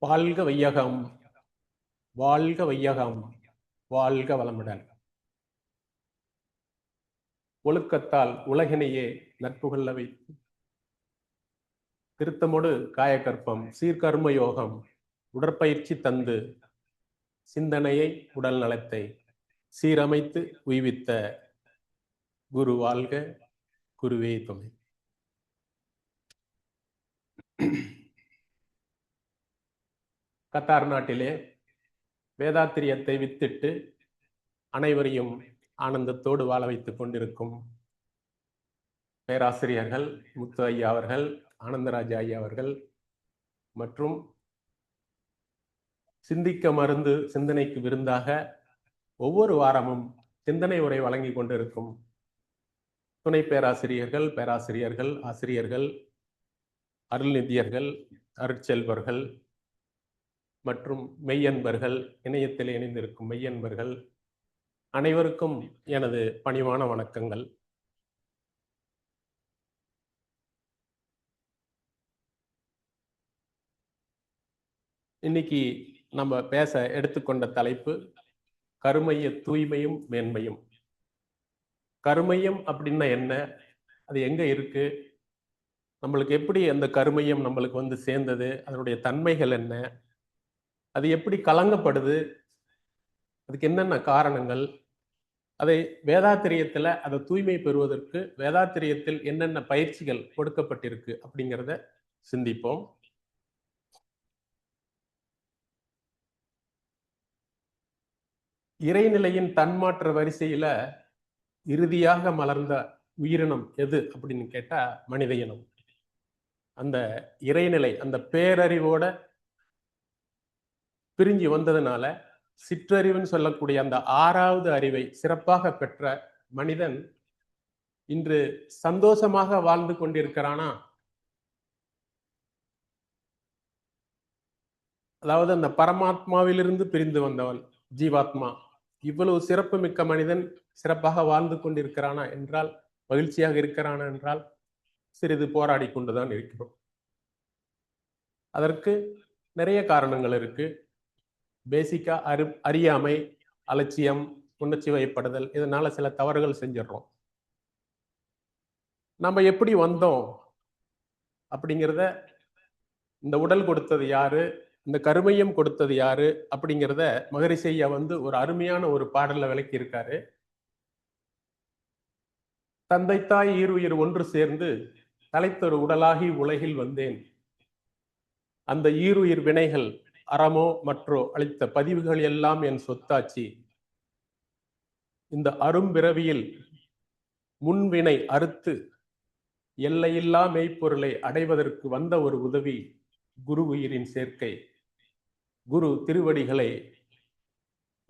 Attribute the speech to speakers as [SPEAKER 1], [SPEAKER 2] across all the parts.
[SPEAKER 1] வாழ்க வையகம், வாழ்க வையகம், வாழ்க வளமுடன். ஒழுக்கத்தால் உலகினையே நட்புகொள்ள வைத்து திருத்தமொடு காயக்கற்பம் சீர்கர்ம யோகம் உடற்பயிற்சி தந்து சிந்தனையை உடல் நலத்தை சீரமைத்து உய்வித்த குரு வாழ்க, குருவே துணை. கத்தார் நாட்டிலே வேதாத்திரியத்தை வித்திட்டு அனைவரையும் ஆனந்தத்தோடு வாழ வைத்துக் கொண்டிருக்கும் பேராசிரியர்கள் முத்து ஐயா அவர்கள், ஆனந்தராஜா ஐயா அவர்கள் மற்றும் சிந்திக்க மருந்து சிந்தனைக்கு விருந்தாக ஒவ்வொரு வாரமும் சிந்தனை உரை வழங்கி கொண்டிருக்கும் துணை பேராசிரியர்கள், பேராசிரியர்கள், ஆசிரியர்கள், அருள்நிதியர்கள், அருட்செல்வர்கள் மற்றும் மெய்யன்பர்கள், இணையத்தில் இணைந்திருக்கும் மெய்யன்பர்கள் அனைவருக்கும் எனது பணிவான வணக்கங்கள். இன்னைக்கு நம்ம பேச எடுத்துக்கொண்ட தலைப்பு கருமைய தூய்மையும் மேன்மையும். கருமையம் அப்படின்னா என்ன, அது எங்க இருக்கு, நம்மளுக்கு எப்படி அந்த கருமையம் நம்மளுக்கு வந்து சேர்ந்தது, அதனுடைய தன்மைகள் என்ன, அது எப்படி கலங்கப்படுது, அதுக்கு என்னென்ன காரணங்கள், அதை வேதாத்திரியத்தில் அதை தூய்மை பெறுவதற்கு வேதாத்திரியத்தில் என்னென்ன பயிற்சிகள் கொடுக்கப்பட்டிருக்கு அப்படிங்கிறத சிந்திப்போம். இறைநிலையின் தன்மாற்ற வரிசையில இறுதியாக மலர்ந்த உயிரினம் எது அப்படின்னு கேட்டா மனித இனம். அந்த இறைநிலை, அந்த பேரறிவோட பிரிஞ்சு வந்ததுனால சிற்றறிவுன்னு சொல்லக்கூடிய அந்த 6வது அறிவை சிறப்பாக பெற்ற மனிதன் இன்று சந்தோஷமாக வாழ்ந்து கொண்டிருக்கிறானா? அதாவது அந்த பரமாத்மாவிலிருந்து பிரிந்து வந்தவன் ஜீவாத்மா, இவ்வளவு சிறப்பு மிக்க மனிதன் சிறப்பாக வாழ்ந்து கொண்டிருக்கிறானா என்றால், மகிழ்ச்சியாக இருக்கிறானா என்றால், சிறிது போராடி கொண்டுதான் இருக்கிறோம். அதற்கு நிறைய காரணங்கள் இருக்கு. பேசிக்கா அறியாமை, அலட்சியம், உணர்ச்சி வயப்படுதல், இதனால சில தவறுகள் செஞ்சிடறோம். நம்ம எப்படி வந்தோம் அப்படிங்கிறத, இந்த உடல் கொடுத்தது யாரு, இந்த கருமையம் கொடுத்தது யாரு அப்படிங்கிறத மகரிஷி ஐயா வந்து ஒரு அருமையான ஒரு பாடல்ல விளக்கி இருக்காரு. தந்தை தாய் ஈருயிர் ஒன்று சேர்ந்து தலைத்தொரு உடலாகி உலகில் வந்தேன். அந்த ஈருயிர் வினைகள் அறமோ மற்றோ அளித்த பதிவுகள் எல்லாம் என் சொத்தாச்சி. இந்த அரும்பிறவியில் முன்வினை அறுத்து எல்லையில்லா மெய்ப்பொருளை அடைவதற்கு வந்த ஒரு உதவி குரு உயிரின் சேர்க்கை. குரு திருவடிகளை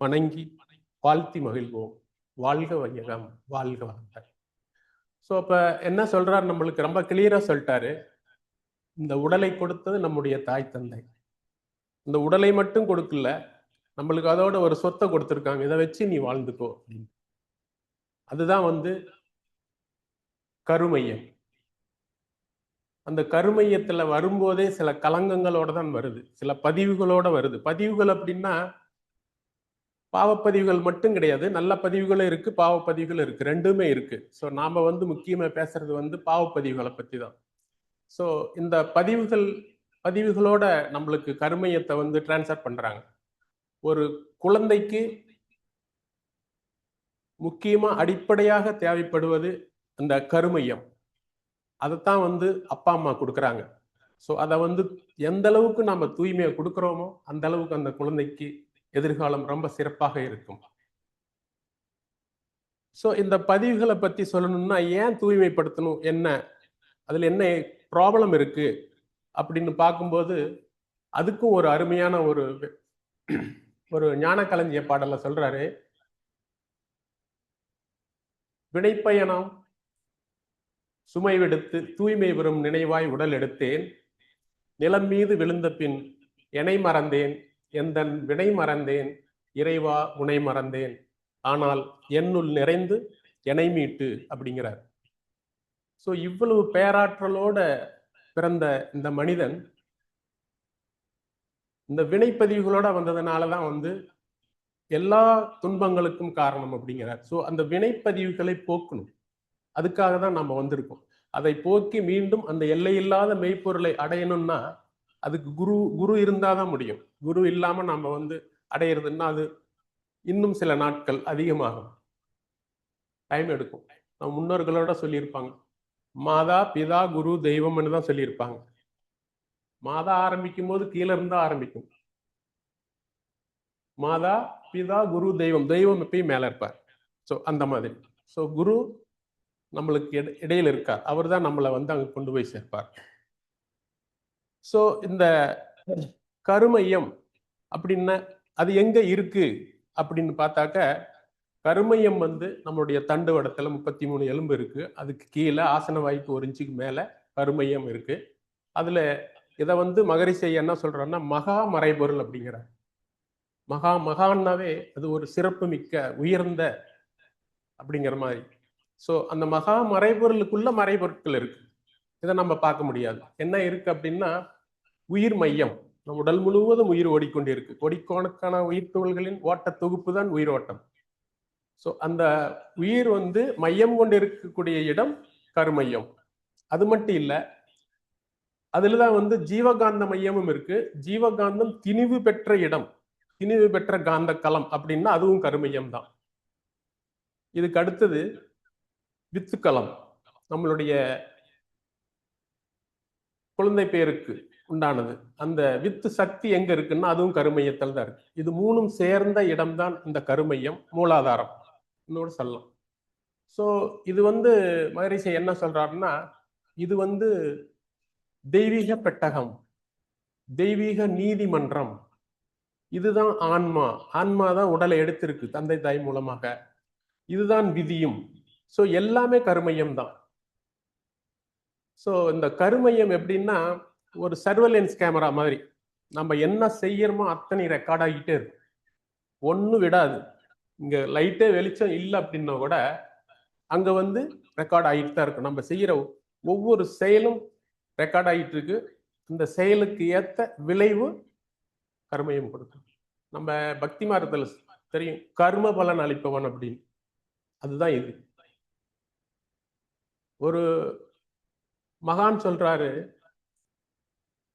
[SPEAKER 1] வணங்கி வாழ்த்தி மகிழ்வோம். வாழ்க வையகம், வாழ்க வளமுடன். ஸோ அப்ப என்ன சொல்றாரு, நம்மளுக்கு ரொம்ப கிளியரா சொல்லிட்டாரு. இந்த உடலை கொடுத்தது நம்முடைய தாய் தந்தை. இந்த உடலை மட்டும் கொடுக்கல, நம்மளுக்கு அதோட ஒரு சொத்தை கொடுத்துருக்காங்க, இதை வச்சு நீ வாழ்ந்துக்கோ அப்படின்னு. அதுதான் வந்து கருமையம். அந்த கருமையத்துல வரும்போதே சில கலங்கங்களோட தான் வருது, சில பதிவுகளோட வருது. பதிவுகள் அப்படின்னா பாவப்பதிவுகள் மட்டும் கிடையாது, நல்ல பதிவுகளும் இருக்கு, பாவப்பதிவுகள் இருக்கு, ரெண்டுமே இருக்கு. ஸோ நாம வந்து முக்கியமா பேசுறது வந்து பாவப்பதிவுகளை பத்தி தான். ஸோ இந்த பதிவுகளோட நம்மளுக்கு கருமையத்தை வந்து டிரான்ஸ்ஃபர் பண்றாங்க. ஒரு குழந்தைக்கு முக்கியமா அடிப்படையாக தேவைப்படுவது அந்த கருமையம். அதைத்தான் வந்து அப்பா அம்மா கொடுக்குறாங்க. ஸோ அதை வந்து எந்த அளவுக்கு நம்ம தூய்மையை கொடுக்குறோமோ அந்த அளவுக்கு அந்த குழந்தைக்கு எதிர்காலம் ரொம்ப சிறப்பாக இருக்கும். ஸோ இந்த பதிவுகளை பத்தி சொல்லணும்னா, ஏன் தூய்மைப்படுத்தணும், என்ன அதுல என்ன ப்ராப்ளம் இருக்கு அப்படின்னு பார்க்கும்போது, அதுக்கும் ஒரு அருமையான ஒரு ஞான களஞ்சிய பாடல்ல சொல்றாரு. வினைப்பயணம் சுமை விடுத்து தூய்மை பெறும் நினைவாய் உடல் எடுத்தேன். நிலம் மீது விழுந்த பின் எனை மறந்தேன், எந்தன் வினை மறந்தேன், இறைவா உனை மறந்தேன், ஆனால் என்னுள் நிறைந்து எனை மீட்டு அப்படிங்கிறார். ஸோ இவ்வளவு பேராற்றலோட பிறந்த இந்த மனிதன் இந்த வினைப்பதிவுகளோட வந்ததுனாலதான் வந்து எல்லா துன்பங்களுக்கும் காரணம் அப்படிங்கிறார். ஸோ அந்த வினைப்பதிவுகளை போக்கணும். அதுக்காக தான் நம்ம வந்திருக்கோம். அதை போக்கி மீண்டும் அந்த எல்லையில்லாத மெய்ப்பொருளை அடையணும்னா அதுக்கு குரு இருந்தாதான் முடியும். குரு இல்லாம நம்ம வந்து அடையிறதுன்னா அது இன்னும் சில நாட்கள் அதிகமாகும், டைம் எடுக்கும். நம்ம முன்னோர்களோட சொல்லியிருப்பாங்க, மாதா பிதா குரு தெய்வம்னு தான் சொல்லியிருப்பாங்க. மாதா ஆரம்பிக்கும் போது கீழே இருந்தா ஆரம்பிக்கும். மாதா பிதா குரு தெய்வம், தெய்வம் எப்பயும் மேல இருப்பார். ஸோ அந்த மாதிரி. ஸோ குரு நம்மளுக்கு இடையில இருக்கார். அவர் தான் நம்மளை வந்து அங்க கொண்டு போய் சேர்ப்பார். ஸோ இந்த கருமையம் அப்படின்னா அது எங்க இருக்கு அப்படின்னு பார்த்தாக்க, கருமையம் வந்து நம்மளுடைய தண்டு வடத்துல 33 எலும்பு இருக்கு. அதுக்கு கீழே ஆசன வாய்ப்பு 1 இன்ச்சுக்கு மேல கருமையம் இருக்கு. அதுல இதை வந்து மகரிஷி என்ன சொல்றாருன்னா மகா மறைபொருள் அப்படிங்கிறார். மகான்னாவே அது ஒரு சிறப்பு மிக்க உயர்ந்த அப்படிங்கிற மாதிரி. ஸோ அந்த மகா மறைபொருளுக்குள்ள மறைபொருட்கள் இருக்கு. இதை நம்ம பார்க்க முடியாது. என்ன இருக்கு அப்படின்னா உயிர் மையம். நம் உடல் முழுவதும் உயிர் ஓடிக்கொண்டிருக்கு. கோடிக்கணக்கான உயிர் துகள்களின் ஓட்ட தொகுப்பு தான் உயிரோட்டம். ஸோ அந்த உயிர் வந்து மையம் கொண்டு இருக்கக்கூடிய இடம் கருமையம். அது மட்டும் இல்லை, அதுலதான் வந்து ஜீவகாந்த மையமும் இருக்கு. ஜீவகாந்தம் திணிவு பெற்ற இடம், திணிவு பெற்ற காந்த களம் அப்படின்னா அதுவும் கருமையம் தான். இதுக்கு அடுத்தது வித்துக்களம். நம்மளுடைய குழந்தை பேருக்கு உண்டானது. அந்த வித்து சக்தி எங்க இருக்குன்னா அதுவும் கருமையத்தில் தான் இருக்கு. இது மூணும் சேர்ந்த இடம்தான் இந்த கருமையம், மூலாதாரம் இன்னொரு சொல்லலாம். ஸோ இது வந்து மகரிஷி என்ன சொல்றாருன்னா, இது வந்து தெய்வீக பெட்டகம், தெய்வீக நீதிமன்றம். இதுதான் ஆன்மா. ஆன்மா தான் உடலை எடுத்திருக்கு தந்தை தாய் மூலமாக. இதுதான் விதியும். ஸோ எல்லாமே கருமையம் தான். ஸோ இந்த கருமையம் எப்படின்னா ஒரு சர்வேலன்ஸ் கேமரா மாதிரி. நம்ம என்ன செய்யறோமோ அத்தனை ரெக்கார்ட் ஆகிட்டே இருக்கும், ஒன்றும் விடாது. இங்க லைட்டே வெளிச்சம் இல்லை அப்படின்னா கூட அங்க வந்து ரெக்கார்ட் ஆகிட்டு தான் இருக்கும். நம்ம செய்யற ஒவ்வொரு செயலும் ரெக்கார்ட் ஆகிட்டு இருக்கு. இந்த செயலுக்கு ஏத்த விளைவு கர்மயம் கொடுக்கும். நம்ம பக்தி மார்க்கத்தில் தெரியும், கர்ம பலன் அளிப்பவன் அப்படின்னு. அதுதான் இது. ஒரு மகான் சொல்றாரு,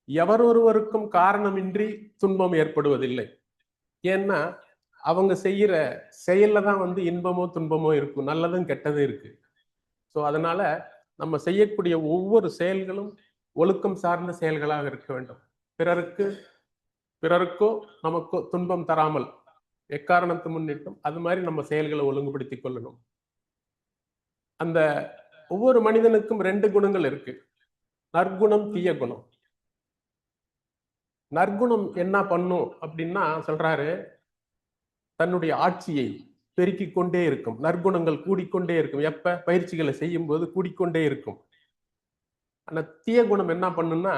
[SPEAKER 1] எவரொருவருக்கும் காரணமின்றி துன்பம் ஏற்படுவதில்லை. ஏன்னா அவங்க செய்யற செயல்ல தான் வந்து இன்பமோ துன்பமோ இருக்கும், நல்லதும் கெட்டதும் இருக்கு. ஸோ அதனால நம்ம செய்யக்கூடிய ஒவ்வொரு செயல்களும் ஒழுக்கம் சார்ந்த செயல்களாக இருக்க வேண்டும். பிறருக்கோ நமக்கோ துன்பம் தராமல் எக்காரணத்தை முன்னிட்டும் அது மாதிரி நம்ம செயல்களை ஒழுங்குபடுத்திக் கொள்ளணும். அந்த ஒவ்வொரு மனிதனுக்கும் 2 குணங்கள் இருக்கு, நற்குணம் தீய குணம். நற்குணம் என்ன பண்ணும் அப்படின்னா சொல்றாரு, தன்னுடைய ஆட்சியை பெருக்கிக் கொண்டே இருக்கும். நற்குணங்கள் கூடிக்கொண்டே இருக்கும். எப்ப பயிற்சிகளை செய்யும் போது கூடிக்கொண்டே இருக்கும். ஆனா தீய குணம் என்ன பண்ணுன்னா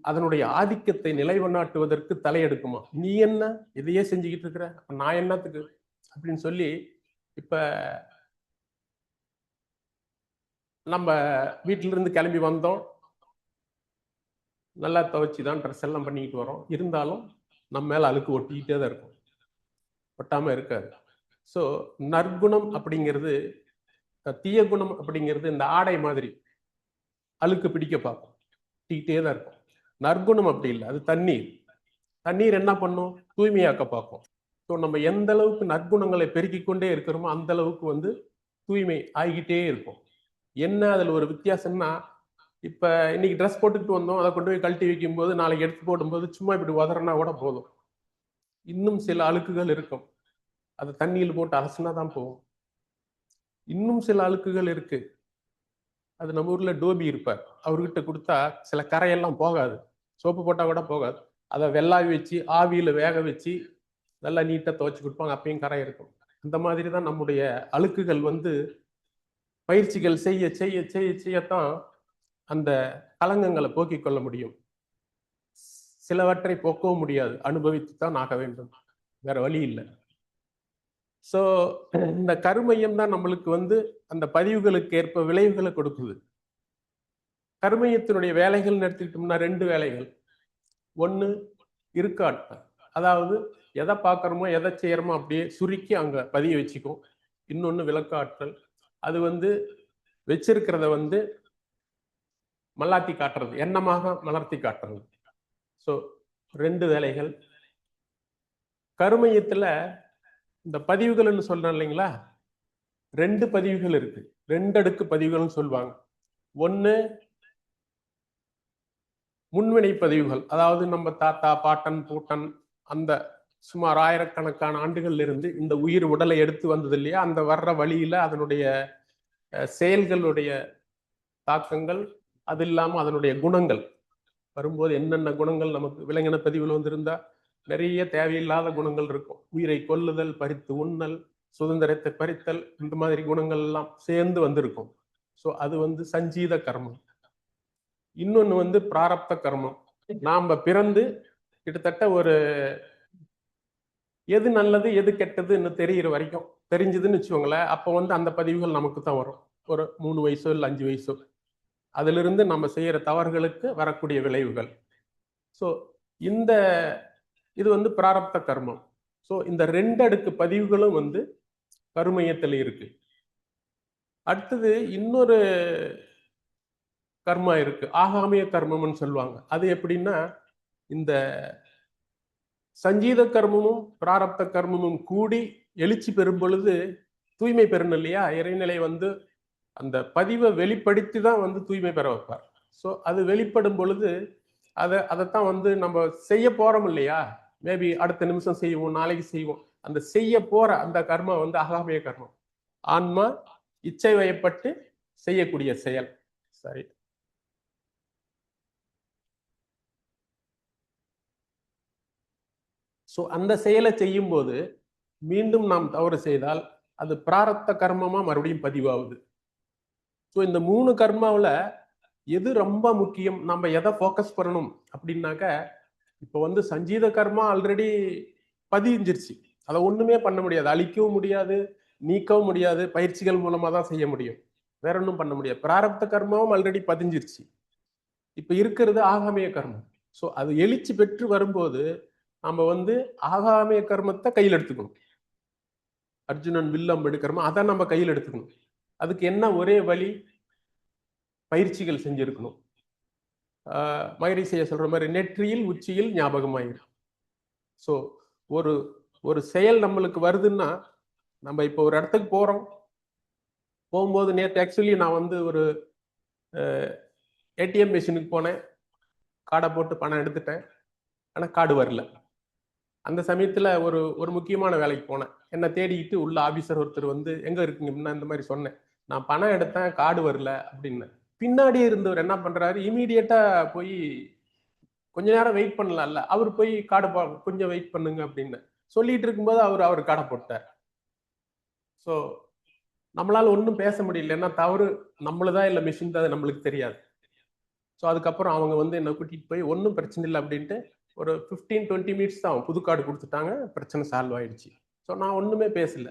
[SPEAKER 1] அதனுடைய ஆதிக்கத்தை நிலைவண்ணாட்டுவதற்கு தலையெடுக்குமா. நீ என்ன இதையே செஞ்சுக்கிட்டு இருக்கிற, நான் என்னத்துக்கு அப்படின்னு சொல்லி. இப்ப நம்ம வீட்டில இருந்து கிளம்பி வந்தோம், நல்லா துவைச்சுதான் ட்ரெஸ் எல்லாம் பண்ணிக்கிட்டு வரோம். இருந்தாலும் நம்ம மேல அழுக்கு ஒட்டிக்கிட்டே தான் இருக்கும், ஒட்டாம இருக்காது. ஸோ நற்குணம் அப்படிங்கிறது, தீய குணம் அப்படிங்கிறது இந்த ஆடை மாதிரி அழுக்கு பிடிக்க பார்க்கும், ஒட்டிக்கிட்டே தான் இருக்கும். நற்குணம் அப்படி இல்லை, அது தண்ணீர். தண்ணீர் என்ன பண்ணும், தூய்மையாக்க பார்க்கும். ஸோ நம்ம எந்த அளவுக்கு நற்குணங்களை பெருக்கிக் கொண்டே இருக்கிறோமோ அந்த அளவுக்கு வந்து தூய்மை ஆகிக்கிட்டே இருக்கும். என்ன அதுல ஒரு வித்தியாசம்னா, இப்ப இன்னைக்கு ட்ரெஸ் போட்டுக்கிட்டு வந்தோம், அதை கொண்டு போய் கழட்டி வைக்கும் போது நாளைக்கு எடுத்து போடும்போது சும்மா இப்படி உதறனா கூட போதும், இன்னும் சில அழுக்குகள் இருக்கும், அதை தண்ணியில் போட்டு அலசினா தான் போகும். இன்னும் சில அழுக்குகள் இருக்கு, அது நம்ம ஊர்ல டோபி இருப்பார், அவர்கிட்ட கொடுத்தா சில கரையெல்லாம் போகாது, சோப்பு போட்டா கூட போகாது. அதை வெள்ளாவி வச்சு ஆவியில வேக வச்சு நல்லா நீட்டா துவைச்சு கொடுப்பாங்க, அப்பயும் கரை இருக்கும். அந்த மாதிரி தான் நம்முடைய அழுக்குகள் வந்து பயிற்சிகள் செய்ய செய்ய செய்ய செய்யத்தான் அந்த கலங்கங்களை போக்கிக் கொள்ள முடியும். சிலவற்றை போக்கவும் முடியாது, அனுபவித்துத்தான் ஆக வேண்டும், வேற வழி இல்லை. ஸோ இந்த கருமையம் தான் நம்மளுக்கு வந்து அந்த பதிவுகளுக்கு ஏற்ப விளைவுகளை கொடுக்குது. கருமையத்தினுடைய வேலைகள் எடுத்துக்கிட்டோம்னா 2 வேலைகள். ஒன்று இருக்காட்டம். அதாவது எதை பார்க்குறோமோ எதை செய்யறோமோ அப்படியே சுருக்கி அங்க பதிய வச்சுக்கும். இன்னொன்னு விளக்காற்றல். அது வந்து வச்சிருக்கிறத வந்து மல்லாத்தி காட்டுறது, எண்ணமாக மலர்த்தி காட்டுறது. ஸோ 2 வேலைகள். கருமையத்துல இந்த பதிவுகள்னு சொல்றேன் இல்லைங்களா, 2 பதிவுகள் இருக்கு. 2 அடுக்கு பதிவுகள்னு சொல்லுவாங்க. ஒண்ணு முன்வினை பதிவுகள், அதாவது நம்ம தாத்தா பாட்டன் பூட்டன் அந்த சுமார் ஆயிரக்கணக்கான ஆண்டுகள்ல இருந்து இந்த உயிர் உடலை எடுத்து வந்தது இல்லையா, அந்த வர்ற வழியில அதனுடைய செயல்களுடைய தாக்கங்கள், அது இல்லாம அதனுடைய குணங்கள் வரும்போது என்னென்ன குணங்கள் நமக்கு விலங்கின பதிவுகள் வந்திருந்தா நிறைய தேவையில்லாத குணங்கள் இருக்கும். உயிரை கொல்லுதல், பறித்து உண்ணல், சுதந்திரத்தை பறித்தல், இந்த மாதிரி குணங்கள் எல்லாம் சேர்ந்து வந்திருக்கும். ஸோ அது வந்து சஞ்சீத கர்மம். இன்னொன்னு வந்து பிராரப்த கர்மம். நாம பிறந்து கிட்டத்தட்ட ஒரு எது நல்லது எது கெட்டதுன்னு தெரிகிற வரைக்கும் தெரிஞ்சதுன்னு வச்சுக்கோங்களேன், அப்போ வந்து அந்த பதிவுகள் நமக்கு தான் வரும். ஒரு 3 வயசோ இல்லை 5 வயசோ. அதிலிருந்து நம்ம செய்யற தவறுகளுக்கு வரக்கூடிய விளைவுகள். ஸோ இந்த இது வந்து பிராரப்த கர்மம். ஸோ இந்த 2 அடுக்கு பதிவுகளும் வந்து கருமையத்தில் இருக்கு. அடுத்தது இன்னொரு கர்மா இருக்கு, ஆகாமிய கர்மம்னு சொல்லுவாங்க. அது எப்படின்னா, இந்த சஞ்சீத கர்மமும் பிராரப்த கர்மமும் கூடி எழுச்சி பெறும் பொழுது தூய்மை பெறணும் இல்லையா, இறைநிலை வந்து அந்த பதிவை வெளிப்படுத்தி தான் வந்து தூய்மை பெற வைப்பார். ஸோ அது வெளிப்படும் பொழுது அதைத்தான் வந்து நம்ம செய்ய போறோம் இல்லையா, மேபி அடுத்த நிமிஷம் செய்வோம், நாளைக்கு செய்வோம். அந்த செய்ய போற அந்த கர்மம் வந்து ஆகாமிய கர்மம். ஆன்மா இச்சை வயப்பட்டு செய்யக்கூடிய செயல். சரி, ஸோ அந்த செயலை செய்யும் போது மீண்டும் நாம் தவறு செய்தால் அது பிராரப்த கர்மமா மறுபடியும் பதிவாகுது. ஸோ இந்த 3 கர்மாவில் எது ரொம்ப முக்கியம், நம்ம எதை ஃபோக்கஸ் பண்ணணும் அப்படின்னாக்க, இப்போ வந்து சஞ்சீத கர்மா ஆல்ரெடி பதிஞ்சிருச்சு, அதை ஒண்ணுமே பண்ண முடியாது, அழிக்கவும் முடியாது, நீக்கவும் முடியாது, பயிற்சிகள் மூலமா தான் செய்ய முடியும், வேற ஒன்றும் பண்ண முடியாது. பிராரப்த கர்மாவும் ஆல்ரெடி பதிஞ்சிருச்சு. இப்ப இருக்கிறது ஆகாமிய கர்மம். ஸோ அது எழுச்சி பெற்று வரும்போது நம்ம வந்து ஆகாமிய கர்மத்தை கையில் எடுத்துக்கணும். அர்ஜுனன் வில்லம் எடுக்கிறோமோ அதை நம்ம கையில் எடுத்துக்கணும். அதுக்கு என்ன ஒரே வழி, பயிற்சிகள் செஞ்சிருக்கணும். மகரிஷிய சொல்ற மாதிரி நெற்றியில் உச்சியில் ஞாபகமாயிரும். ஸோ ஒரு ஒரு செயல் நம்மளுக்கு வருதுன்னா, நம்ம இப்போ ஒரு இடத்துக்கு போறோம், போகும்போது நேற்று ஆக்சுவலி நான் வந்து ஒரு ஏடிஎம் மிஷினுக்கு போனேன், கார்டை போட்டு பணம் எடுத்துட்டேன், ஆனால் கார்டு வரல. அந்த சமயத்தில் ஒரு ஒரு முக்கியமான வேலைக்கு போனேன், என்னை தேடிக்கிட்டு உள்ள ஆஃபீஸர் ஒருத்தர் வந்து எங்கே இருக்குங்கன்னா இந்த மாதிரி சொன்னேன், நான் பணம் எடுத்தேன் கார்டு வரல அப்படின்னு. பின்னாடி இருந்தவர் என்ன பண்றாரு, இமீடியட்டா போய் கொஞ்ச நேரம் வெயிட் பண்ணலாம்ல, அவர் போய் கார்டு கொஞ்சம் வெயிட் பண்ணுங்க அப்படின்னு சொல்லிட்டு இருக்கும்போது அவர் கார்டை போட்டார். ஸோ நம்மளால ஒன்றும் பேச முடியல, ஏன்னா தவறு நம்மளுதான் இல்லை மிஷின் தான், நம்மளுக்கு தெரியாது. ஸோ அதுக்கப்புறம் அவங்க வந்து என்னை கூட்டிகிட்டு போய் ஒன்றும் பிரச்சனை இல்லை அப்படின்ட்டு ஒரு 15-20 மினிட்ஸ் தான் புது கார்டு கொடுத்துட்டாங்க, பிரச்சனை சால்வ் ஆயிடுச்சு. ஸோ நான் ஒன்றுமே பேசல.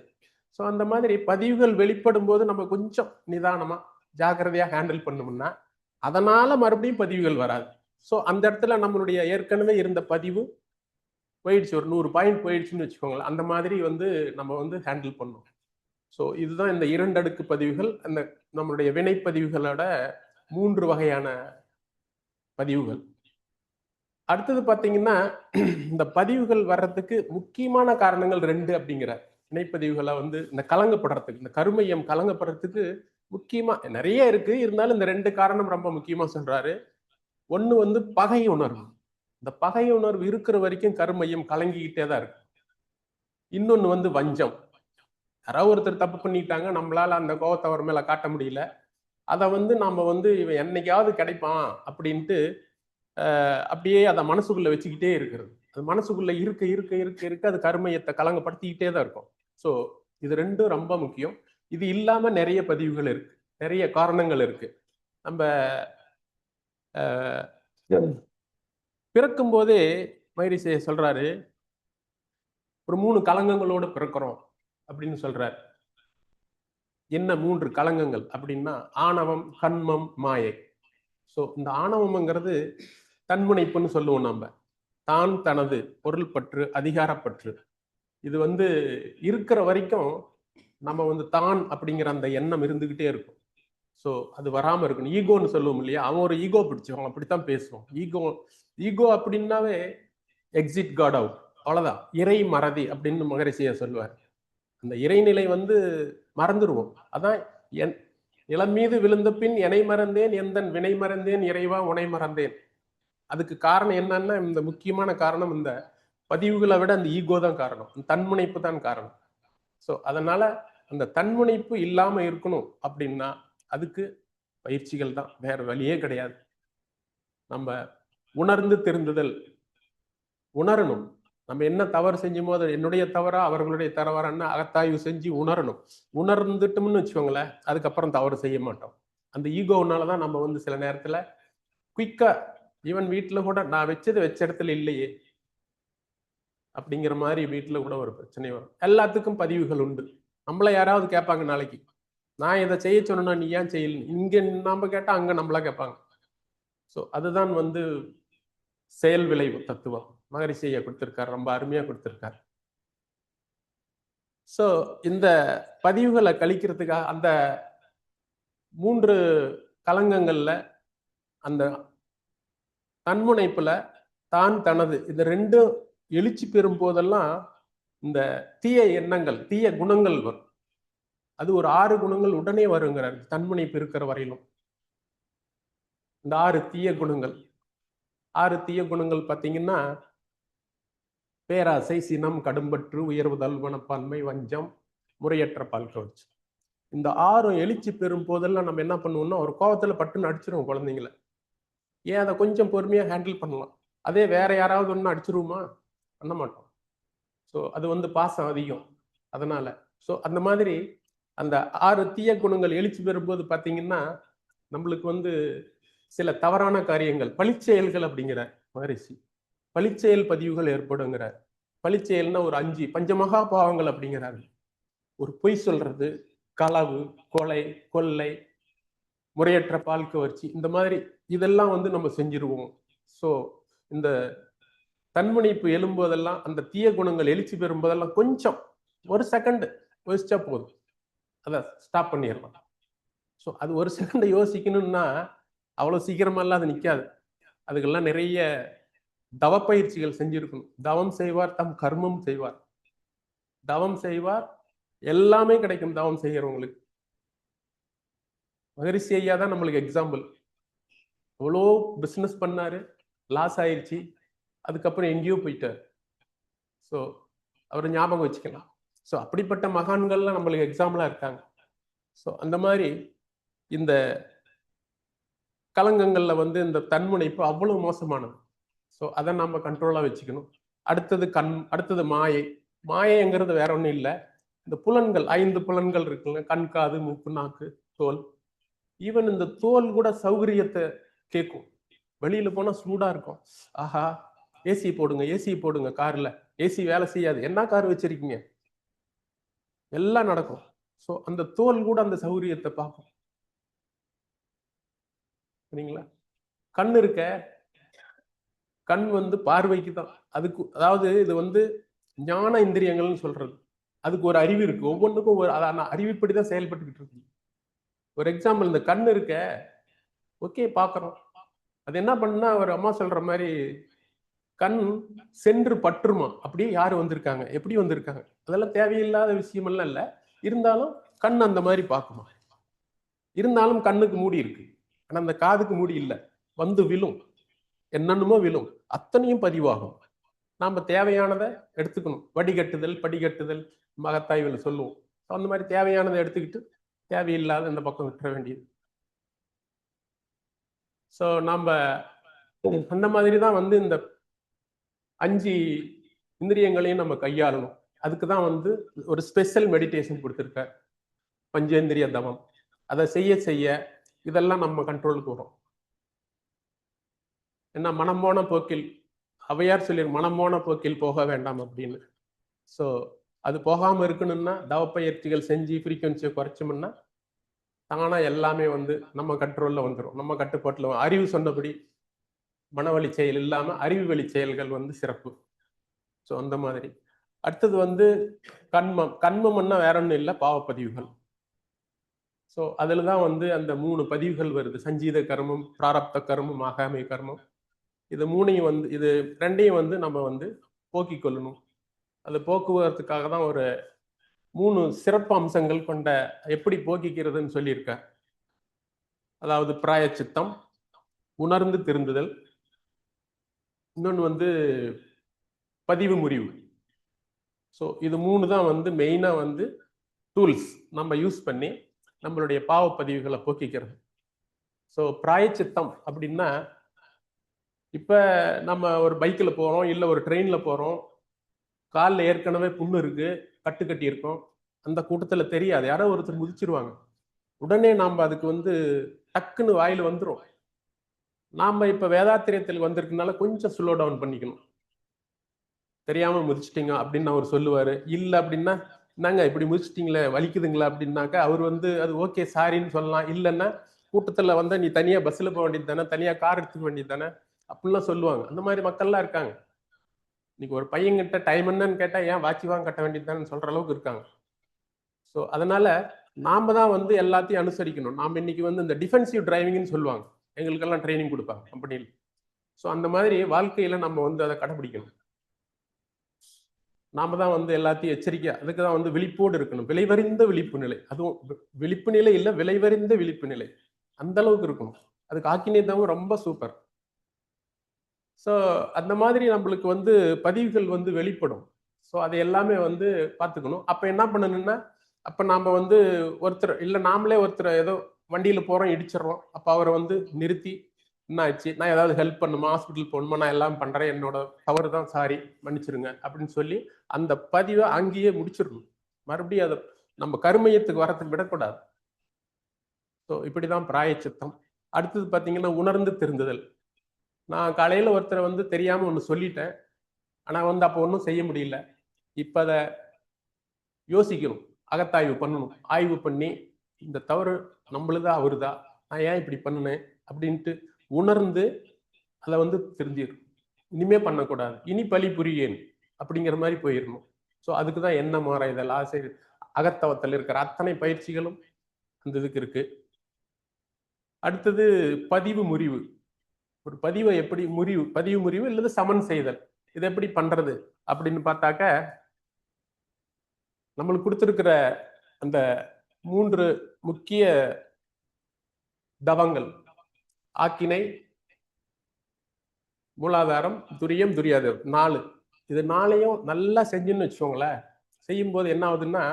[SPEAKER 1] ஸோ அந்த மாதிரி பதிவுகள் வெளிப்படும் போது நம்ம கொஞ்சம் நிதானமாக ஜாக்கிரதையாக ஹேண்டில் பண்ணோம்னா அதனால மறுபடியும் பதிவுகள் வராது. ஸோ அந்த இடத்துல நம்மளுடைய ஏற்கனவே இருந்த பதிவு போயிடுச்சு, ஒரு 100 பாயிண்ட் போயிடுச்சுன்னு வச்சுக்கோங்களேன். அந்த மாதிரி வந்து நம்ம வந்து ஹேண்டில் பண்ணோம். ஸோ இதுதான் இந்த 2 அடுக்கு பதிவுகள், அந்த நம்மளுடைய வினைப்பதிவுகளோட 3 வகையான பதிவுகள். அடுத்தது பார்த்தீங்கன்னா, இந்த பதிவுகள் வர்றதுக்கு முக்கியமான காரணங்கள் 2 அப்படிங்கிற வினைப்பதிவுகளை வந்து இந்த கலங்கப்படுறதுக்கு, இந்த கருமையம் கலங்கப்படுறதுக்கு முக்கியமா நிறைய இருக்கு, இருந்தாலும் இந்த 2 காரணம் ரொம்ப முக்கியமா சொல்றாரு. ஒண்ணு வந்து பகை உணர்வு. இந்த பகை உணர்வு இருக்கிற வரைக்கும் கருமையம் கலங்கிக்கிட்டே தான் இருக்கு. இன்னொன்னு வந்து வஞ்சம். யாராவது ஒருத்தர் தப்பு பண்ணிட்டாங்க, நம்மளால அந்த கோபத்தை அவர் மேல காட்ட முடியல, அதை வந்து நம்ம வந்து இவன் என்னைக்காவது கிடைப்பான் அப்படின்ட்டு அப்படியே அதை மனசுக்குள்ள வச்சுக்கிட்டே இருக்கிறது. அது மனசுக்குள்ள இருக்க இருக்க இருக்க இருக்க அது கருமையத்தை கலங்கப்படுத்திக்கிட்டே தான் இருக்கும். ஸோ இது 2 ரொம்ப முக்கியம். இது இல்லாம நிறைய பதிவுகள் இருக்கு, நிறைய காரணங்கள் இருக்கு. நம்ம பிறக்கும் போதே மகரிஷி சொல்றாரு, ஒரு 3 கலங்கங்களோடு பிறக்கிறோம் அப்படின்னு சொல்றாரு. என்ன 3 கலங்கங்கள் அப்படின்னா, ஆணவம், கண்மம், மாயை. ஸோ இந்த ஆணவம்ங்கிறது தன்முனைப்புன்னு சொல்லுவோம் நம்ம. தான் தனது பொருள் பற்று, அதிகாரப்பற்று. இது வந்து இருக்கிற வரைக்கும் நம்ம வந்து தான் அப்படிங்கிற அந்த எண்ணம் இருந்துகிட்டே இருக்கும். ஸோ அது வராம இருக்கணும். ஈகோன்னு சொல்லுவோம் இல்லையா, அவன் ஒரு ஈகோ பிடிச்சவன், அப்படித்தான் பேசுவோம். ஈகோ அப்படின்னாவே எக்ஸிட் காட் அவுட், அவ்வளவுதான். இறை மறதி அப்படின்னு மகரிஷியா சொல்லுவார். அந்த இறைநிலை வந்து மறந்துடுவோம். அதான் இளம் மீது விழுந்த பின் எனை மறந்தேன், எந்தன் வினை மறந்தேன், இறைவா உனை மறந்தேன். அதுக்கு காரணம் என்னன்னா, இந்த முக்கியமான காரணம் இந்த பதிவுகளை விட அந்த ஈகோ தான் காரணம், தன்முனைப்பு தான் காரணம். ஸோ அதனால அந்த தன்முனைப்பு இல்லாம இருக்கணும் அப்படின்னா அதுக்கு பயிற்சிகள் தான், வேற வழியே கிடையாது. நம்ம உணர்ந்து திருந்துதல், உணரணும். நம்ம என்ன தவறு செஞ்சுமோ அது என்னுடைய தவறா அவர்களுடைய தவறான்னு அகத்தாய்வு செஞ்சு உணரணும். உணர்ந்துட்டோம்னு வச்சுக்கோங்களேன், அதுக்கப்புறம் தவறு செய்ய மாட்டோம். அந்த ஈகோனாலதான் நம்ம வந்து சில நேரத்துல குயிக்கா, ஈவன் வீட்டுல கூட நான் வச்சது வச்ச இடத்துல இல்லையே அப்படிங்கிற மாதிரி வீட்டுல கூட ஒரு பிரச்சனை வரும். எல்லாத்துக்கும் பதிவுகள் உண்டு. நம்மள யாராவது கேட்பாங்க நாளைக்கு, நான் இதை செய்ய சொன்னா நீ ஏன் செய்யல, இங்க நாம கேட்டா அங்க நம்மளா கேட்பாங்க. ஸோ அதுதான் வந்து செயல் விளைவு தத்துவம் மகரிஷியை கொடுத்திருக்காரு, ரொம்ப அருமையா கொடுத்திருக்காரு. ஸோ இந்த பதிவுகளை கழிக்கிறதுக்காக அந்த 3 கலங்கங்கள்ல அந்த தன்முனைப்புல தான் தனது இந்த 2 எழுச்சி பெறும் போதெல்லாம் இந்த தீய எண்ணங்கள், தீய குணங்கள் வரும். அது ஒரு 6 குணங்கள் உடனே வருங்கிறார் தன்முனைப்பு இருக்கிற வரையிலும். இந்த 6 தீய குணங்கள், 6 தீய குணங்கள் பார்த்தீங்கன்னா, பேராசை, சினம், கடும்பற்று, உயர்வுதல், மனப்பான்மை, வஞ்சம், முறையற்ற பால்கவர்ச்சி. இந்த 6 எழுச்சி பெறும் போதெல்லாம் நம்ம என்ன பண்ணுவோம்னா, ஒரு கோபத்துல பட்டுன்னு அடிச்சிருவோம் குழந்தைங்கள. ஏன் அதை கொஞ்சம் பொறுமையா ஹேண்டில் பண்ணலாம். அதே வேற யாராவது ஒன்று அடிச்சிருவோமா? பண்ண மாட்டோம். ஸோ அது வந்து பாசம் அதிகம். அதனால ஸோ அந்த மாதிரி அந்த 6 தீய குணங்கள் எழுச்சி பெறும்போது பார்த்தீங்கன்னா, நம்மளுக்கு வந்து சில தவறான காரியங்கள், பழிச்செயல்கள் அப்படிங்கிற மகரிஷி, பழிச்செயல் பதிவுகள் ஏற்படுங்கிறார். பழிச்செயல்னா ஒரு 5 பஞ்சமகா பாவங்கள் அப்படிங்கிறாரு. ஒரு பொய் சொல்றது, களவு, கொலை, கொள்ளை, முறையற்ற பால் கவர்ச்சி, இந்த மாதிரி இதெல்லாம் வந்து நம்ம செஞ்சிருவோம். ஸோ இந்த தன்முனைப்பு எழும்போதெல்லாம், அந்த தீய குணங்கள் எழுச்சி பெறும்போதெல்லாம் கொஞ்சம் ஒரு செகண்ட் யோசிச்சா போதும், அதை ஸ்டாப் பண்ணிடலாம். ஸோ அது ஒரு செகண்ட் யோசிக்கணும்னா அவ்வளவு சீக்கிரமெல்லாம் அது நிற்காது. அதுக்கெல்லாம் நிறைய தவ பயிற்சிகள் செஞ்சிருக்கணும். தவம் செய்வார் தம் கர்மம் செய்வார். தவம் செய்வார், எல்லாமே கிடைக்கும் தவம் செய்யறவங்களுக்கு. மகரிஷி ஐயா தான் நம்மளுக்கு எக்ஸாம்பிள். எவ்வளோ பிஸ்னஸ் பண்ணாரு, லாஸ் ஆயிடுச்சு, அதுக்கப்புறம் எங்கேயோ போயிட்டார். ஸோ அவரை ஞாபகம் வச்சுக்கலாம். ஸோ அப்படிப்பட்ட மகான்கள்லாம் நம்மளுக்கு எக்ஸாம்பிளா இருக்காங்க. ஸோ அந்த மாதிரி இந்த கலங்கங்கள்ல வந்து இந்த தன்முனைப்பு அவ்வளவு மோசமானது. ஸோ அதை நம்ம கண்ட்ரோலா வச்சுக்கணும். அடுத்தது அடுத்தது மாயை. மாயைங்கிறது வேற ஒன்றும் இல்லை, இந்த புலன்கள், 5 புலன்கள் இருக்குங்க, கண், காது, மூக்கு, நாக்கு, தோல். ஈவன் இந்த தோல் கூட சௌகரியத்தை கேட்கும். வெளியில போனா சூடா இருக்கும், ஆஹா ஏசி போடுங்க, ஏசி போடுங்க கார்ல. ஏசி வேலை செய்யாது, என்ன கார் வச்சிருக்கீங்க, எல்லாம் நடக்கும். ஸோ அந்த தோல் கூட அந்த சௌகரியத்தை பார்க்கும். சரிங்களா? கண் இருக்க, கண் வந்து பார்வைக்கு தான். அதுக்கு அதாவது இது வந்து ஞான இந்திரியங்கள்னு சொல்றது. அதுக்கு ஒரு அறிவு இருக்கு, ஒவ்வொன்றுக்கும் ஒரு அறிவுப்படிதான் செயல்பட்டுக்கிட்டு இருக்கு. ஒரு எக்ஸாம்பிள், இந்த கண் இருக்க, ஓகே பாக்குறோம், அது என்ன பண்ணா ஒரு அம்மா சொல்ற மாதிரி கண் சென்று பற்றுமா, அப்படியே யாரு வந்திருக்காங்க, எப்படி வந்திருக்காங்க, அதெல்லாம் தேவையில்லாத விஷயமெல்லாம் இல்லை. இருந்தாலும் கண் அந்த மாதிரி பார்க்குமா. இருந்தாலும் கண்ணுக்கு மூடி இருக்கு, ஆனா அந்த காதுக்கு மூடி இல்லை. வந்து விழும், என்னென்னமோ விழும், அத்தனையும் பதிவாகும். நாம தேவையானதை எடுத்துக்கணும். வடிகட்டுதல், படிகட்டுதல் மகத்தாய்வில் சொல்லுவோம். அந்த மாதிரி தேவையானதை எடுத்துக்கிட்டு தேவையில்லாத இந்த பக்கம் விட்டுற வேண்டியது. ஸோ நம்ம அந்த மாதிரி தான் வந்து இந்த 5 இந்திரியங்களையும் நம்ம கையாளணும். அதுக்கு தான் வந்து ஒரு ஸ்பெஷல் மெடிடேஷன் கொடுத்துருக்கார், பஞ்சேந்திரிய தவம். அதை செய்ய செய்ய இதெல்லாம் நம்ம கண்ட்ரோலுக்கு வரும். ஏன்னா மனம் போன போக்கில், அவையார் சொல்லி மனம் போன போக்கில் போக வேண்டாம் அப்படின்னு. ஸோ அது போகாம இருக்கணும்னா தவப்பயிற்சிகள் செஞ்சு ஃப்ரீக்வன்சியை குறைச்சோம்னா தானா எல்லாமே வந்து நம்ம கண்ட்ரோல்ல வந்துடும், நம்ம கட்டுப்பாட்டில். அறிவு சொன்னபடி மனவழி செயல் இல்லாம அறிவு வழி செயல்கள் வந்து சிறப்பு. ஸோ அந்த மாதிரி. அடுத்தது வந்து கண்மம். கண்மம்னா வேற ஒன்றும் இல்லை, பாவப்பதிவுகள். ஸோ அதில் தான் வந்து அந்த 3 பதிவுகள் வருது. சஞ்சீத கர்மம், பிராரப்த கர்மம், ஆகாமி கர்மம். இது 3ஐயும் வந்து இது 2ஐயும் வந்து நம்ம வந்து போக்கிக் கொள்ளணும். அது போக்குவரத்துக்காக தான் ஒரு 3 சிறப்பு அம்சங்கள் கொண்ட எப்படி போக்கிக்கிறதுன்னு சொல்லியிருக்க. அதாவது பிராயச்சித்தம், உணர்ந்து திருந்துதல், இன்னொன்று வந்து பதிவு முறிவு. ஸோ இது 3 தான் வந்து மெயினாக வந்து டூல்ஸ் நம்ம யூஸ் பண்ணி நம்மளுடைய பாவ பதிவுகளை போக்கிக்கிறது. ஸோ பிராயச்சித்தம் அப்படின்னா, இப்போ நம்ம ஒரு பைக்கில் போகிறோம், இல்லை ஒரு ட்ரெயினில் போகிறோம், காலில் ஏற்கனவே புண்ணு இருக்கு, கட்டு கட்டி இருக்கோம், அந்த கூட்டத்தில் தெரியாது, யாரோ ஒருத்தர் முதிச்சிருவாங்க, உடனே நாம் அதுக்கு வந்து டக்குன்னு வாயில் வந்துடும். நாம் இப்போ வேதாத்திரியத்தில் வந்திருக்கனால கொஞ்சம் ஸ்லோ டவுன் பண்ணிக்கணும். தெரியாமல் முதிச்சிட்டிங்க அப்படின்னு அவர் சொல்லுவார். இல்லை அப்படின்னா, என்னங்க இப்படி முதிச்சிட்டிங்களே, வலிக்குதுங்களா அப்படின்னாக்கா அவர் வந்து அது ஓகே சாரின்னு சொல்லலாம். இல்லைன்னா கூட்டத்தில் வந்து நீ தனியாக பஸ்ஸில் போக வேண்டியது தானே, தனியாக கார் எடுத்துக்க வேண்டியது தானே அப்படின்லாம் சொல்லுவாங்க. அந்த மாதிரி மக்கள்லாம் இருக்காங்க. இன்னைக்கு ஒரு பையன்கிட்ட டைம் என்னன்னு கேட்டால் ஏன் வாட்சி வாங்க கட்ட வேண்டியது தானே சொல்கிற அளவுக்கு இருக்காங்க. ஸோ அதனால நாம் தான் வந்து எல்லாத்தையும் அனுசரிக்கணும். நாம் இன்னைக்கு வந்து இந்த டிஃபென்சிவ் டிரைவிங்னு சொல்லுவாங்க, எங்களுக்கெல்லாம் ட்ரைனிங் கொடுப்பாங்க கம்பெனியில். ஸோ அந்த மாதிரி வாழ்க்கையில் நம்ம வந்து அதை கடைபிடிக்கணும். நாம தான் வந்து எல்லாத்தையும் எச்சரிக்கை, அதுக்கு தான் வந்து விழிப்போடு இருக்கணும். விளைவறிந்த விழிப்பு நிலை, அதுவும் விழிப்பு நிலை இல்லை, விளைவறிந்த விழிப்பு நிலை, அந்த அளவுக்கு இருக்கணும். அதுக்கு ஆக்கினியத்தமும் ரொம்ப சூப்பர். ஸோ அந்த மாதிரி நம்மளுக்கு வந்து பதிவுகள் வந்து வெளிப்படும். ஸோ அதை எல்லாமே வந்து பார்த்துக்கணும். அப்போ என்ன பண்ணணும்னா, அப்போ நாம் வந்து ஒருத்தர் இல்லை நாமளே ஒருத்தர் ஏதோ வண்டியில் போகிறோம், இடிச்சிடறோம், அப்போ அவரை வந்து நிறுத்தி என்ன ஆச்சு, நான் ஏதாவது ஹெல்ப் பண்ணுமா, ஹாஸ்பிட்டல் போகணுமா, நான் எல்லாம் பண்ணுறேன், என்னோட தவறு தான், சாரி மன்னிச்சிருங்க அப்படின்னு சொல்லி அந்த பதிவை அங்கேயே முடிச்சிடணும். மறுபடியும் அதை நம்ம கருமையத்துக்கு வரத்துக்கு விடக்கூடாது. ஸோ இப்படி தான் பிராயச்சித்தம். அடுத்தது பார்த்தீங்கன்னா உணர்ந்து திருந்துதல். நான் காலையில் ஒருத்தரை வந்து தெரியாமல் ஒன்று சொல்லிட்டேன், ஆனால் வந்து அப்போ ஒன்றும் செய்ய முடியல. இப்போ அதை யோசிக்கணும், அகத்தாய்வு பண்ணணும். ஆய்வு பண்ணி இந்த தவறு நம்மளுதா அவருதா, நான் ஏன் இப்படி பண்ணினேன் அப்படின்ட்டு உணர்ந்து அதை வந்து திருந்திடும். இனிமே பண்ணக்கூடாது, இனி பழி புரியேன் அப்படிங்கிற மாதிரி போயிடணும். ஸோ அதுக்கு தான் என்ன மாறாய்தல், ஆசை, அகத்தவத்தில் இருக்கிற அத்தனை பயிற்சிகளும் அந்த இதுக்கு இருக்கு. அடுத்தது பதிவு முறிவு. ஒரு பதிவை எப்படி பதிவு முறிவு இல்லது சமன் செய்தல், இதை எப்படி பண்றது அப்படின்னு பார்த்தாக்க, நம்மளுக்கு கொடுத்திருக்கிற அந்த 3 முக்கிய தவங்கள், ஆக்கினை, மூலாதாரம், துரியம், துரியாதம், 4. இது 4ஐயும் நல்லா செஞ்சுன்னு வச்சுக்கோங்களேன். செய்யும்போது என்ன ஆகுதுன்னா,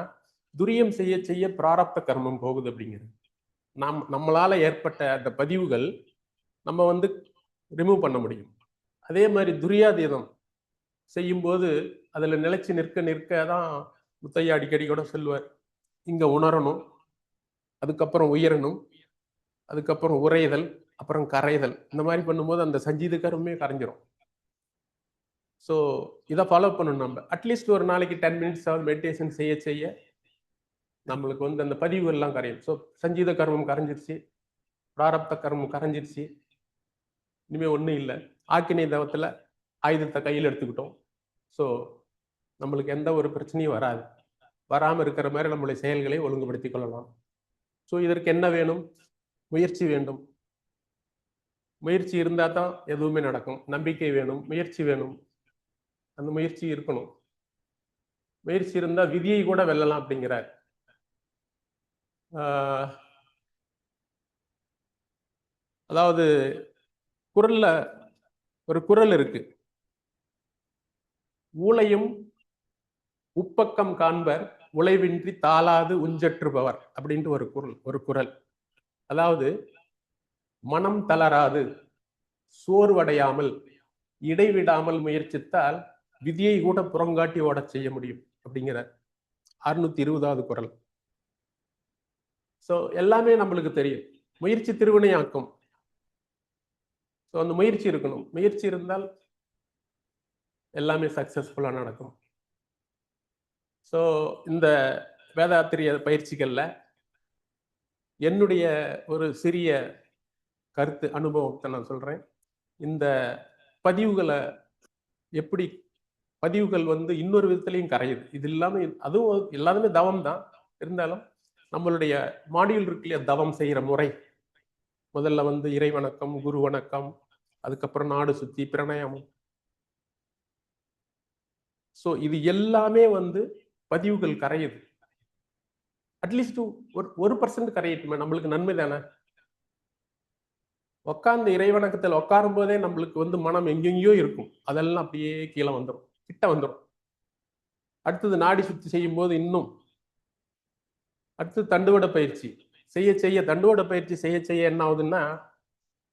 [SPEAKER 1] துரியம் செய்ய செய்ய பிராரப்த கர்மம் போகுது அப்படிங்கிறது. நம்மளால ஏற்பட்ட அந்த பதிவுகள் நம்ம வந்து ரிமூவ் பண்ண முடியும். அதே மாதிரி துரியாதீதம் செய்யும்போது அதுல நிலைச்சு நிற்க நிற்க தான் முத்தையா அடிக்கடி கூட சொல்லுவார், இங்க உணரணும், அதுக்கப்புறம் உயரணும், அதுக்கப்புறம் உரைதல், அப்புறம் கரைதல். இந்த மாதிரி பண்ணும்போது அந்த சஞ்சீத கர்மமே கரைஞ்சிரும். ஸோ இதை ஃபாலோ பண்ணணும். நம்ம அட்லீஸ்ட் ஒரு நாளைக்கு 10 minutes மெடிடேஷன் செய்ய செய்ய நம்மளுக்கு வந்து அந்த பதிவுகள்லாம் கரையும். ஸோ சஞ்சீத கர்மம் கரைஞ்சிருச்சு, பிராரப்த கர்மம் கரைஞ்சிருச்சு, இனிமே ஒன்றும் இல்லை. ஆக்கினை தவத்தில் ஆயுதத்தை கையில் எடுத்துக்கிட்டோம். ஸோ நம்மளுக்கு எந்த ஒரு பிரச்சனையும் வராது. வராமல் இருக்கிற மாதிரி நம்மளுடைய செயல்களை ஒழுங்குபடுத்தி கொள்ளலாம். ஸோ இதற்கு என்ன வேணும்? முயற்சி வேண்டும். முயற்சி இருந்தால் தான் எதுவுமே நடக்கும். நம்பிக்கை வேணும், முயற்சி வேணும், அந்த முயற்சி இருக்கணும். முயற்சி இருந்தால் விதியை கூட வெல்லலாம் அப்படிங்கிறார். அதாவது குறள்ல ஒரு குறள் இருக்கு, ஊழையும் உப்பக்கம் காண்பர் உழைவின்றி தாளாது உஞ்சற்றுபவர் அப்படின்ட்டு ஒரு குறள். அதாவது மனம் தளராது, சோர்வடையாமல், இடைவிடாமல் முயற்சித்தால் விதியை கூட புறங்காட்டி ஓடச் செய்ய முடியும் அப்படிங்கிற 620வது குறள். ஸோ எல்லாமே நம்மளுக்கு தெரியும், முயற்சி திருவினையாக்கும். ஸோ அந்த முயற்சி இருக்கணும். முயற்சி இருந்தால் எல்லாமே சக்சஸ்ஃபுல்லாக நடக்கும். ஸோ இந்த வேதாத்திரிய பயிற்சிகளில் என்னுடைய ஒரு சிறிய கருத்து அனுபவத்தை நான் சொல்கிறேன். இந்த பதிவுகளை எப்படி பதிவுகள் இன்னொரு விதத்திலையும் கரையுது. இது இல்லாம அதுவும் எல்லாருமே தவம் தான். இருந்தாலும் நம்மளுடைய மாடியூல் இருக்கு இல்லையா, தவம் செய்யற முறை. முதல்ல இறை வணக்கம், குரு வணக்கம், அதுக்கப்புறம் நாடு சுத்தி பிரணாயாமம். ஸோ இது எல்லாமே பதிவுகள் கரையுது. அட்லீஸ்ட் 1% கரையட்டுமே, நம்மளுக்கு நன்மை தானே. உட்கார்ந்து இறைவணக்கத்தில் உட்காரும் போதே நம்மளுக்கு மனம் எங்கெங்கயோ இருக்கும், அதெல்லாம் அப்படியே கீழே வந்துடும், கிட்ட வந்துடும். அடுத்தது நாடி சுத்தி செய்யும் போது இன்னும், அடுத்தது தண்டுவட பயிற்சி செய்ய செய்ய, தண்டுவட பயிற்சி செய்ய செய்ய என்ன ஆகுதுன்னா,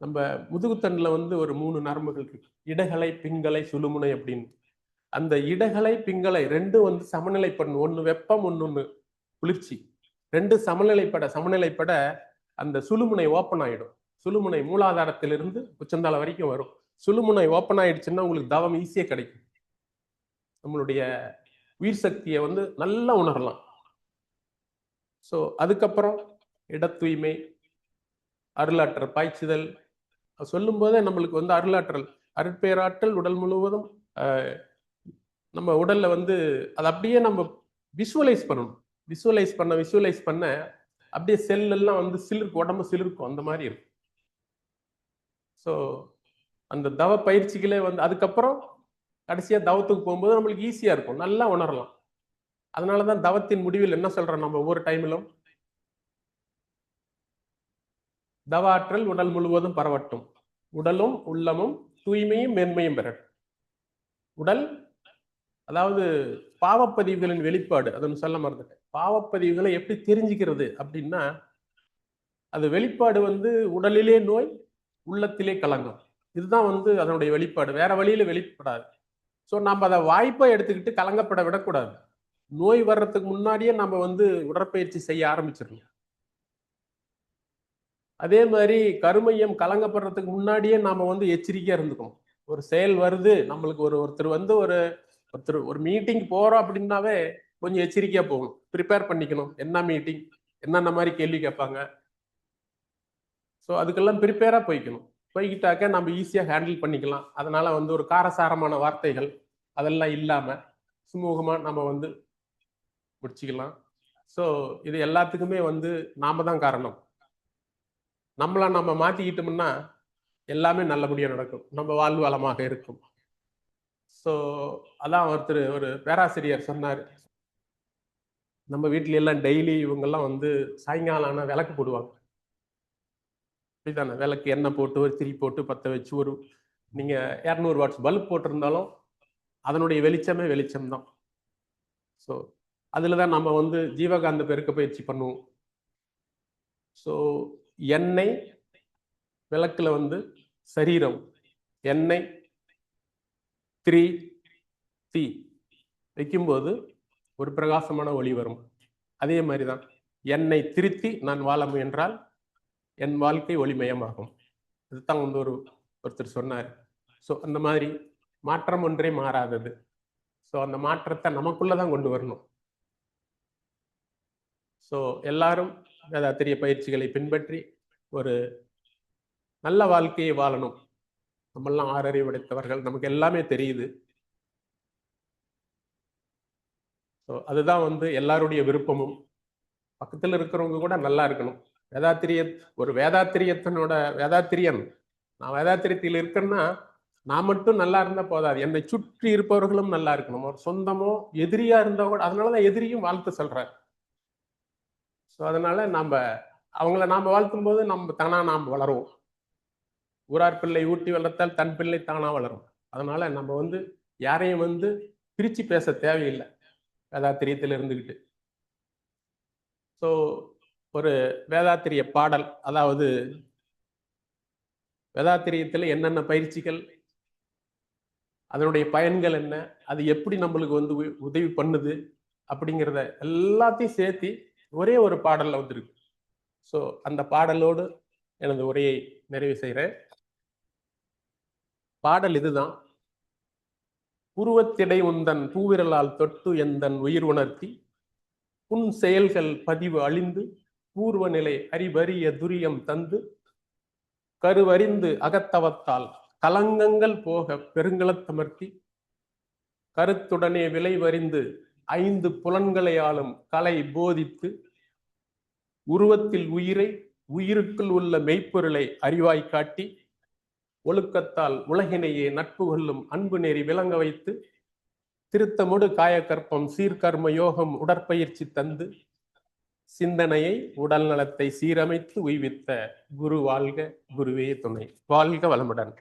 [SPEAKER 1] நம்ம முதுகுத்தண்டுல ஒரு 3 நரம்புகள் இருக்கு, இடகலை, பிங்களை, சுழுமுனை அப்படின்னு. அந்த இடகலை பிங்களை ரெண்டும் சமநிலை பண்ணும். ஒண்ணு வெப்பம், ஒண்ணு குளிர்ச்சி. ரெண்டு சமநிலைப்பட அந்த சுழுமுனை ஓப்பன் ஆயிடும். சுழுமுனை மூலாதாரத்திலிருந்து உச்சந்தால வரைக்கும் வரும். சுழுமுனை ஓப்பன் ஆயிடுச்சுன்னா உங்களுக்கு தவம் ஈஸியா கிடைக்கும். நம்மளுடைய உயிர் சக்தியை நல்லா உணரலாம். ஸோ அதுக்கப்புறம் இட தூய்மை, அருளாற்றல் பாய்ச்சுதல் சொல்லும் போதே நம்மளுக்கு அருளாற்றல், அருட்பேராற்றல் உடல் முழுவதும் நம்ம உடல்ல அதை அப்படியே நம்ம விஷுவலைஸ் பண்ணணும். விஷுவலைஸ் பண்ண அப்படியே செல் எல்லாம் சிலிர்க்கும், உடம்பு சிலிர்க்கும், அந்த மாதிரி இருக்கும். ஸோ அந்த தவ பயிற்சிகளே அதுக்கப்புறம் கடைசியா தவத்துக்கு போகும்போது நம்மளுக்கு ஈஸியா இருக்கும், நல்லா உணரலாம். அதனாலதான் தவத்தின் முடிவில் என்ன சொல்றோம் நம்ம ஒவ்வொரு டைமிலும், தவ ஆற்றல் உடல் முழுவதும் பரவட்டும், உடலும் உள்ளமும் தூய்மையும் மேன்மையும் பெறட்டும். உடல் அதாவது பாவப்பதிவுகளின் வெளிப்பாடு, அதன்னு சொல்ல மறந்துட்டேன். பாவப்பதிவுகளை எப்படி தெரிஞ்சுக்கிறது அப்படின்னா, அது வெளிப்பாடு உடலிலே நோய், உள்ளத்திலே கலங்கம். இதுதான் அதனுடைய வெளிப்பாடு. வேற வழியில வெளிப்படாது. ஸோ நம்ம அதை வாய்ப்பை எடுத்துக்கிட்டு கலங்கப்பட விடக்கூடாது. நோய் வர்றதுக்கு முன்னாடியே நம்ம உடற்பயிற்சி செய்ய ஆரம்பிச்சிடணும். அதே மாதிரி கருமையம் கலங்கப்படுறதுக்கு முன்னாடியே நாம எச்சரிக்கையா இருந்துக்கணும். ஒரு செயல் வருது நம்மளுக்கு, ஒருத்தர் ஒரு மீட்டிங் போறோம் அப்படின்னாவே கொஞ்சம் எச்சரிக்கையா போகணும், ப்ரிப்பேர் பண்ணிக்கணும். என்ன மீட்டிங், என்னென்ன மாதிரி கேள்வி கேட்பாங்க, ஸோ அதுக்கெல்லாம் ப்ரிப்பேரா போய்கிட்டாக்க நம்ம ஈஸியா ஹேண்டில் பண்ணிக்கலாம். அதனால ஒரு காரசாரமான வார்த்தைகள் அதெல்லாம் இல்லாம சுமூகமா நம்ம முடிச்சுக்கலாம். ஸோ இது எல்லாத்துக்குமே நாம தான் காரணம். நம்ம மாத்திக்கிட்டோம்னா எல்லாமே நல்லபடியா நடக்கும், நம்ம வாழ்வு வளமாக இருக்கும். ஸோ அதான் ஒரு பேராசிரியர் சொன்னார், நம்ம வீட்டுல எல்லாம் டெய்லி இவங்கெல்லாம் சாயங்காலம் ஆனா விளக்கு போடுவாங்க. அப்படித்தானே? விளக்கு எண்ணெய் போட்டு ஒரு திரி போட்டு பற்ற வச்சு நீங்க 200 வாட்ஸ் பல்ப் போட்டிருந்தாலும் அதனுடைய வெளிச்சமே வெளிச்சம் தான். ஸோ அதுலதான் நம்ம ஜீவகாந்த பெருக்க பயிற்சி பண்ணுவோம். ஸோ எண்ணெய் விளக்குல சரீரம், எண்ணெய் திரி தீ வைக்கும்போது ஒரு பிரகாசமான ஒளி வரும். அதே மாதிரிதான் என்னை திருத்தி நான் வாழ முயன்றால் என் வாழ்க்கை ஒளிமயமாகும். இதுதான் ஒருத்தர் சொன்னார். ஸோ அந்த மாதிரி மாற்றம் ஒன்றே மாறாதது. ஸோ அந்த மாற்றத்தை நமக்குள்ளதான் கொண்டு வரணும். ஸோ எல்லாரும் வேதாத்திரிய பயிற்சிகளை பின்பற்றி ஒரு நல்ல வாழ்க்கையை வாழணும். நம்மெல்லாம் 6 அறிவு உடைத்தவர்கள், நமக்கு எல்லாமே தெரியுது. ஸோ அதுதான் எல்லாருடைய விருப்பமும். பக்கத்தில் இருக்கிறவங்க கூட நல்லா இருக்கணும். ஒரு வேதாத்திரியன், நான் வேதாத்திரியத்தில் இருக்கேன்னா நான் மட்டும் நல்லா இருந்தா போதாது, என்னை சுற்றி இருப்பவர்களும் நல்லா இருக்கணும். ஒரு சொந்தமோ எதிரியா இருந்தா கூட, அதனாலதான் எதிரியும் வாழ்த்து சொல்றாரு. ஸோ அதனால அவங்கள நாம வாழ்த்தும் போது தானா நாம் வளருவோம். ஊரார் பிள்ளை ஊட்டி வளர்த்தால் தன் பிள்ளை தானா வளரும். அதனால நம்ம யாரையும் பிரிச்சு பேச தேவையில்லை வேதாத்திரியத்தில் இருந்துகிட்டு. ஸோ ஒரு வேதாத்திரிய பாடல், அதாவது வேதாத்திரியத்தில் என்னென்ன பயிற்சிகள், அதனுடைய பயன்கள் என்ன, அது எப்படி நம்மளுக்கு உதவி பண்ணுது அப்படிங்கிறத எல்லாத்தையும் சேர்த்து ஒரே ஒரு பாடல்ல இருக்கு. ஸோ அந்த பாடலோடு எனது உரையை நிறைவு செய்கிறேன். பாடல் இதுதான். உருவத்திடை உந்தன் பூவிரலால் தொட்டு எந்தன் உயிர் உணர்த்தி, உன் செயல்கள் பதிவு அழிந்து பூர்வ நிலை அறிவறிய துரியம் தந்து, கருவறிந்து அகத்தவத்தால் கலங்கங்கள் போக பெருங்களத்தமர்த்தி கருத்துடனே விளைவறிந்து 5 புலன்களை ஆளும் கலை போதித்து உருவத்தில் உயிரை உயிருக்குள் உள்ள மெய்ப்பொருளை அறிவாய் காட்டி ஒழுக்கத்தால் உலகினையே நட்பு கொள்ளும் அன்பு நெறி விளங்க வைத்து திருத்தமுடு காயக்கற்பம் சீர்கர்ம யோகம் உடற்பயிற்சி தந்து சிந்தனையை உடல் நலத்தை சீரமைத்து உய்வித்த குரு வாழ்க, குருவே துணை. வாழ்க வளமுடன்.